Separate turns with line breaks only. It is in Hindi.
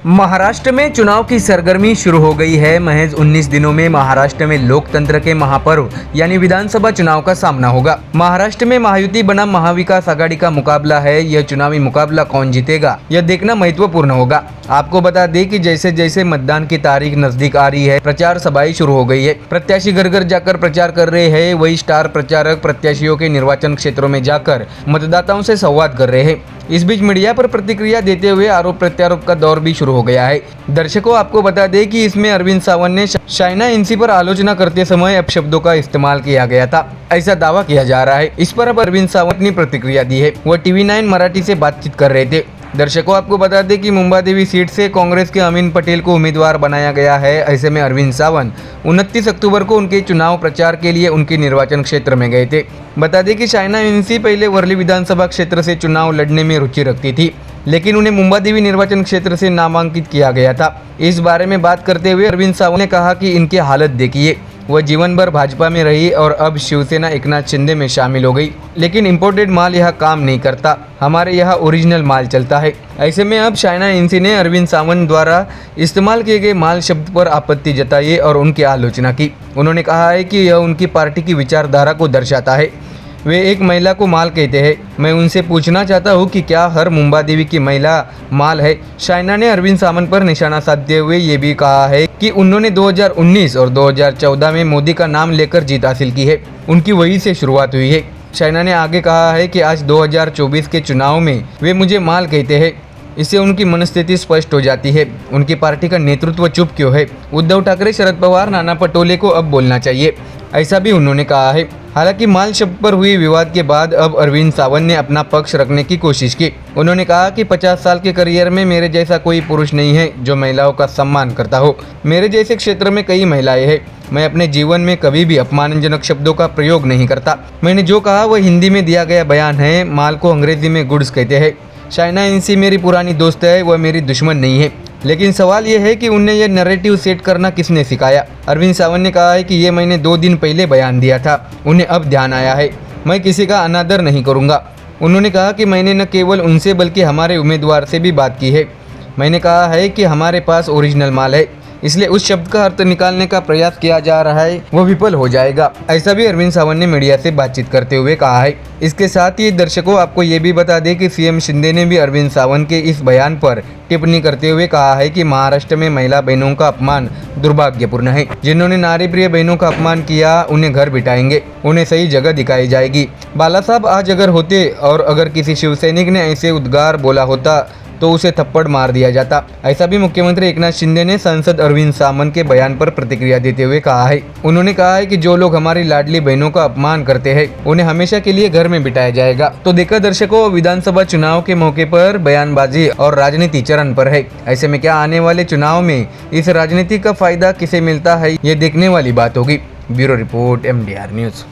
महाराष्ट्र में चुनाव की सरगर्मी शुरू हो गई है। महज 19 दिनों में महाराष्ट्र में लोकतंत्र के महापर्व यानी विधानसभा चुनाव का सामना होगा। महाराष्ट्र में महायुति बनाम महाविकास आघाड़ी का मुकाबला है। यह चुनावी मुकाबला कौन जीतेगा यह देखना महत्वपूर्ण होगा। आपको बता दें कि जैसे जैसे मतदान की तारीख नजदीक आ रही है, प्रचार सभाएं शुरू हो गई है। प्रत्याशी घर घर जाकर प्रचार कर रहे हैं। वही स्टार प्रचारक प्रत्याशियों के निर्वाचन क्षेत्रों में जाकर मतदाताओं से संवाद कर रहे हैं। इस बीच मीडिया पर प्रतिक्रिया देते हुए आरोप प्रत्यारोप का दौर भी शुरू हो गया है। दर्शकों, आपको बता दें कि इसमें अरविंद सावंत ने शाइना इनसी पर आलोचना करते समय अपशब्दों का इस्तेमाल किया गया था, ऐसा दावा किया जा रहा है। इस पर अब अरविंद सावंत ने प्रतिक्रिया दी है। वह TV9 मराठी से बातचीत कर रहे थे। दर्शकों, आपको बता दें कि मुंबादेवी सीट से कांग्रेस के अमीन पटेल को उम्मीदवार बनाया गया है। ऐसे में अरविंद सावंत 29 अक्टूबर को उनके चुनाव प्रचार के लिए उनके निर्वाचन क्षेत्र में गए थे। बता दें कि शाइना इनसी पहले वर्ली विधानसभा क्षेत्र से चुनाव लड़ने में रुचि रखती थी, लेकिन उन्हें मुंबादेवी निर्वाचन क्षेत्र से नामांकित किया गया था। इस बारे में बात करते हुए अरविंद सावंत ने कहा कि इनकी हालत देखिए, वह जीवन भर भाजपा में रही और अब शिवसेना एकनाथ शिंदे में शामिल हो गई, लेकिन इंपोर्टेड माल यहाँ काम नहीं करता। हमारे यहाँ ओरिजिनल माल चलता है। ऐसे में अब शाइना इनसी ने अरविंद सावंत द्वारा इस्तेमाल किए गए माल शब्द पर आपत्ति जताई और उनकी आलोचना की। उन्होंने कहा है कि यह उनकी पार्टी की विचारधारा को दर्शाता है। वे एक महिला को माल कहते हैं। मैं उनसे पूछना चाहता हूं कि क्या हर मुंबादेवी की महिला माल है। शाइना ने अरविंद सावंत पर निशाना साधते हुए ये भी कहा है कि उन्होंने 2019 और 2014 में मोदी का नाम लेकर जीत हासिल की है। उनकी वहीं से शुरुआत हुई है। शाइना ने आगे कहा है कि आज 2024 के चुनाव में वे मुझे माल कहते हैं। इससे उनकी मनस्थिति स्पष्ट हो जाती है। उनकी पार्टी का नेतृत्व चुप क्यों है? उद्धव ठाकरे, शरद पवार, नाना पटोले को अब बोलना चाहिए, ऐसा भी उन्होंने कहा है। हालांकि माल शब्द पर हुई विवाद के बाद अब अरविंद सावंत ने अपना पक्ष रखने की कोशिश की। उन्होंने कहा कि 50 साल के करियर में मेरे जैसा कोई पुरुष नहीं है जो महिलाओं का सम्मान करता हो। मेरे जैसे क्षेत्र में कई महिलाएं हैं। मैं अपने जीवन में कभी भी अपमानजनक शब्दों का प्रयोग नहीं करता। मैंने जो कहा वह हिंदी में दिया गया बयान है। माल को अंग्रेजी में गुड्स कहते हैं। शाइना इनसी मेरी पुरानी दोस्त है, वह मेरी दुश्मन नहीं है। लेकिन सवाल यह है कि उन्हें यह नैरेटिव सेट करना किसने सिखाया? अरविंद सावंत ने कहा है कि ये मैंने 2 दिन पहले बयान दिया था, उन्हें अब ध्यान आया है। मैं किसी का अनादर नहीं करूंगा। उन्होंने कहा कि मैंने न केवल उनसे बल्कि हमारे उम्मीदवार से भी बात की है। मैंने कहा है कि हमारे पास ओरिजिनल माल है, इसलिए उस शब्द का अर्थ निकालने का प्रयास किया जा रहा है वो विफल हो जाएगा, ऐसा भी अरविंद सावंत ने मीडिया से बातचीत करते हुए कहा है। इसके साथ ही दर्शकों, आपको ये भी बता दें कि सीएम शिंदे ने भी अरविंद सावंत के इस बयान पर टिप्पणी करते हुए कहा है कि महाराष्ट्र में महिला बहनों का अपमान दुर्भाग्यपूर्ण है। जिन्होंने नारी प्रिय बहनों का अपमान किया उन्हें घर बिठाएंगे, उन्हें सही जगह दिखाई जाएगी। बाला साहब आज अगर होते और अगर किसी शिव सैनिक ने ऐसे उद्गार बोला होता तो उसे थप्पड़ मार दिया जाता, ऐसा भी मुख्यमंत्री एकनाथ शिंदे ने सांसद अरविंद सावंत के बयान पर प्रतिक्रिया देते हुए कहा है। उन्होंने कहा है कि जो लोग हमारी लाडली बहनों का अपमान करते हैं उन्हें हमेशा के लिए घर में बिठाया जाएगा। तो देखा दर्शकों, विधानसभा चुनाव के मौके पर बयानबाजी और राजनीति चरण पर है। ऐसे में क्या आने वाले चुनाव में इस राजनीति का फायदा किसे मिलता है ये देखने वाली बात होगी। Bureau report, MDR news.